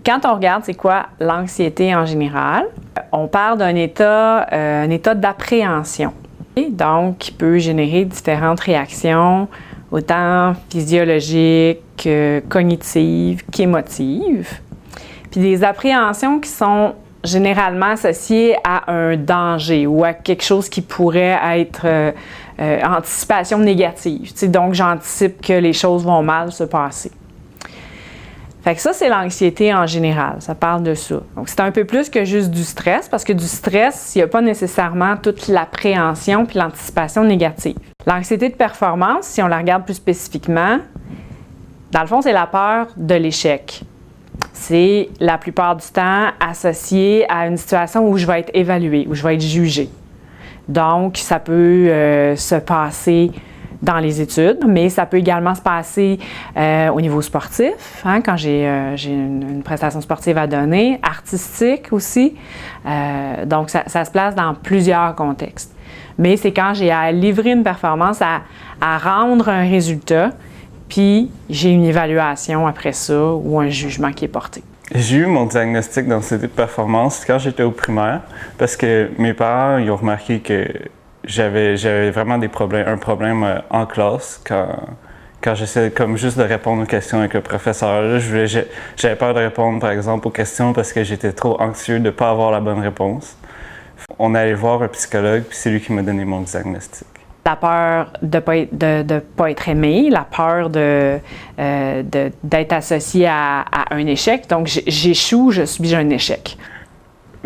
Quand on regarde c'est quoi l'anxiété en général, on parle d'un état d'appréhension. Donc, qui peut générer différentes réactions, autant physiologiques, cognitives qu'émotives. Puis des appréhensions qui sont généralement associées à un danger ou à quelque chose qui pourrait être anticipation négative. Donc, j'anticipe que les choses vont mal se passer. Fait que ça, c'est l'anxiété en général. Ça parle de ça. Donc, c'est un peu plus que juste du stress, parce que du stress, il n'y a pas nécessairement toute l'appréhension puis l'anticipation négative. L'anxiété de performance, si on la regarde plus spécifiquement, dans le fond, c'est la peur de l'échec. C'est la plupart du temps associé à une situation où je vais être évaluée, où je vais être jugée. Donc, ça peut se passer dans les études, mais ça peut également se passer au niveau sportif, hein, quand j'ai une prestation sportive à donner, artistique aussi. Donc, ça se place dans plusieurs contextes. Mais c'est quand j'ai à livrer une performance, à rendre un résultat, puis j'ai une évaluation après ça ou un jugement qui est porté. J'ai eu mon diagnostic d'anxiété de performance quand j'étais au primaire, parce que mes parents ils ont remarqué que j'avais vraiment un problème en classe quand j'essayais comme juste de répondre aux questions avec le professeur. J'avais peur de répondre par exemple aux questions parce que j'étais trop anxieux de ne pas avoir la bonne réponse. On est allé voir un psychologue puis c'est lui qui m'a donné mon diagnostic. La peur de pas être aimé, la peur d'être associé à un échec. Donc j'échoue, je subis un échec.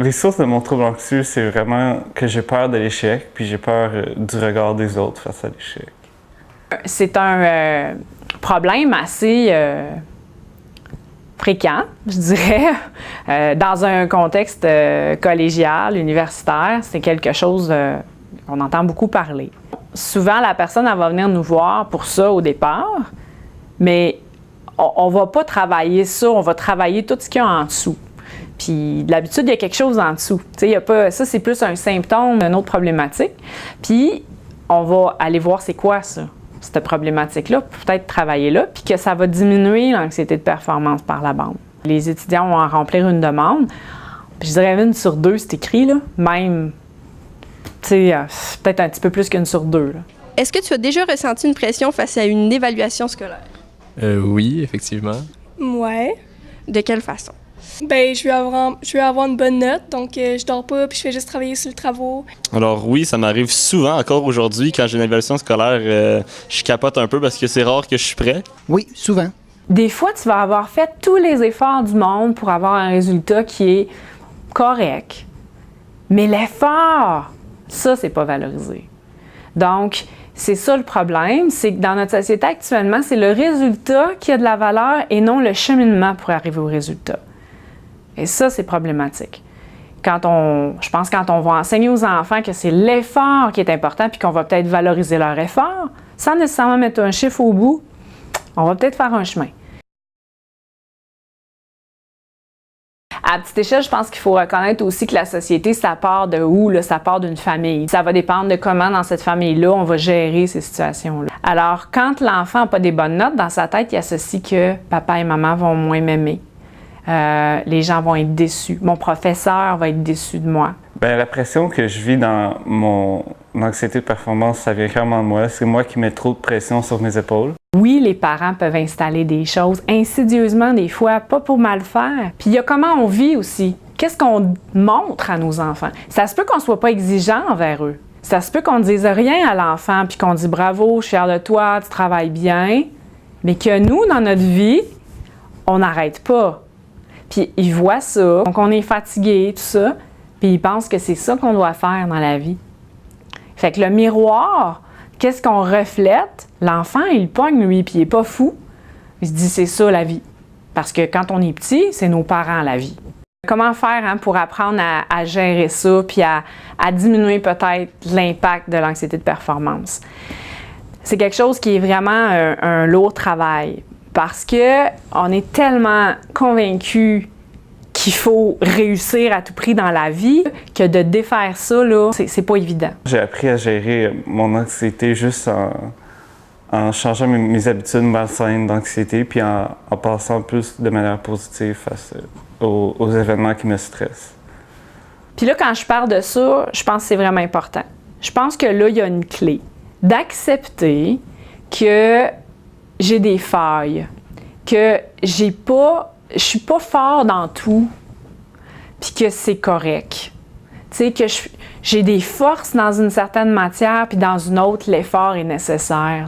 Les sources de mon trouble anxieux, c'est vraiment que j'ai peur de l'échec, puis j'ai peur du regard des autres face à l'échec. C'est un problème assez fréquent, je dirais, dans un contexte collégial, universitaire. C'est quelque chose qu'on entend beaucoup parler. Souvent, la personne elle va venir nous voir pour ça au départ, mais on ne va pas travailler ça, on va travailler tout ce qu'il y a en dessous. Puis d'habitude, il y a quelque chose en dessous. Il y a pas, ça, c'est plus un symptôme d'une autre problématique. Puis on va aller voir c'est quoi ça, cette problématique-là, peut-être travailler là, puis que ça va diminuer l'anxiété de performance par la bande. Les étudiants vont en remplir une demande. Puis je dirais 1 sur 2, c'est écrit, là, même, peut-être un petit peu plus qu'1 sur 2. Là. Est-ce que tu as déjà ressenti une pression face à une évaluation scolaire? Oui, effectivement. Ouais. De quelle façon? Ben, je veux avoir une bonne note, donc je dors pas, puis je fais juste travailler sur le travaux. Alors oui, ça m'arrive souvent, encore aujourd'hui, quand j'ai une évaluation scolaire, je capote un peu parce que c'est rare que je suis prêt. Oui, souvent. Des fois, tu vas avoir fait tous les efforts du monde pour avoir un résultat qui est correct. Mais l'effort, ça, c'est pas valorisé. Donc, c'est ça le problème, c'est que dans notre société actuellement, c'est le résultat qui a de la valeur et non le cheminement pour arriver au résultat. Et ça, c'est problématique. Je pense quand on va enseigner aux enfants que c'est l'effort qui est important puis qu'on va peut-être valoriser leur effort, sans nécessairement mettre un chiffre au bout, on va peut-être faire un chemin. À petite échelle, je pense qu'il faut reconnaître aussi que la société, ça part de où? Là, ça part d'une famille. Ça va dépendre de comment, dans cette famille-là, on va gérer ces situations-là. Alors, quand l'enfant n'a pas des bonnes notes, dans sa tête, il associe que papa et maman vont moins m'aimer. Les gens vont être déçus. Mon professeur va être déçu de moi. Bien, la pression que je vis dans mon anxiété de performance, ça vient clairement de moi. C'est moi qui mets trop de pression sur mes épaules. Oui, les parents peuvent installer des choses insidieusement des fois, pas pour mal faire. Puis il y a comment on vit aussi. Qu'est-ce qu'on montre à nos enfants? Ça se peut qu'on ne soit pas exigeant envers eux. Ça se peut qu'on ne dise rien à l'enfant puis qu'on dit « Bravo, je suis fière de toi, tu travailles bien », mais que nous, dans notre vie, on n'arrête pas. Puis ils voient ça, donc on est fatigué, tout ça, puis ils pensent que c'est ça qu'on doit faire dans la vie. Fait que le miroir, qu'est-ce qu'on reflète? L'enfant, il pogne, lui, puis il n'est pas fou. Il se dit, c'est ça la vie. Parce que quand on est petit, c'est nos parents la vie. Comment faire pour apprendre à gérer ça, puis à diminuer peut-être l'impact de l'anxiété de performance? C'est quelque chose qui est vraiment un lourd travail. Parce qu'on est tellement convaincu qu'il faut réussir à tout prix dans la vie que de défaire ça, là, c'est pas évident. J'ai appris à gérer mon anxiété juste en changeant mes habitudes malsaines d'anxiété puis en passant plus de manière positive face aux événements qui me stressent. Puis là, quand je parle de ça, je pense que c'est vraiment important. Je pense que là, il y a une clé. D'accepter que j'ai des failles, que je suis pas fort dans tout, puis que c'est correct. Tu sais, que j'ai des forces dans une certaine matière, puis dans une autre, l'effort est nécessaire.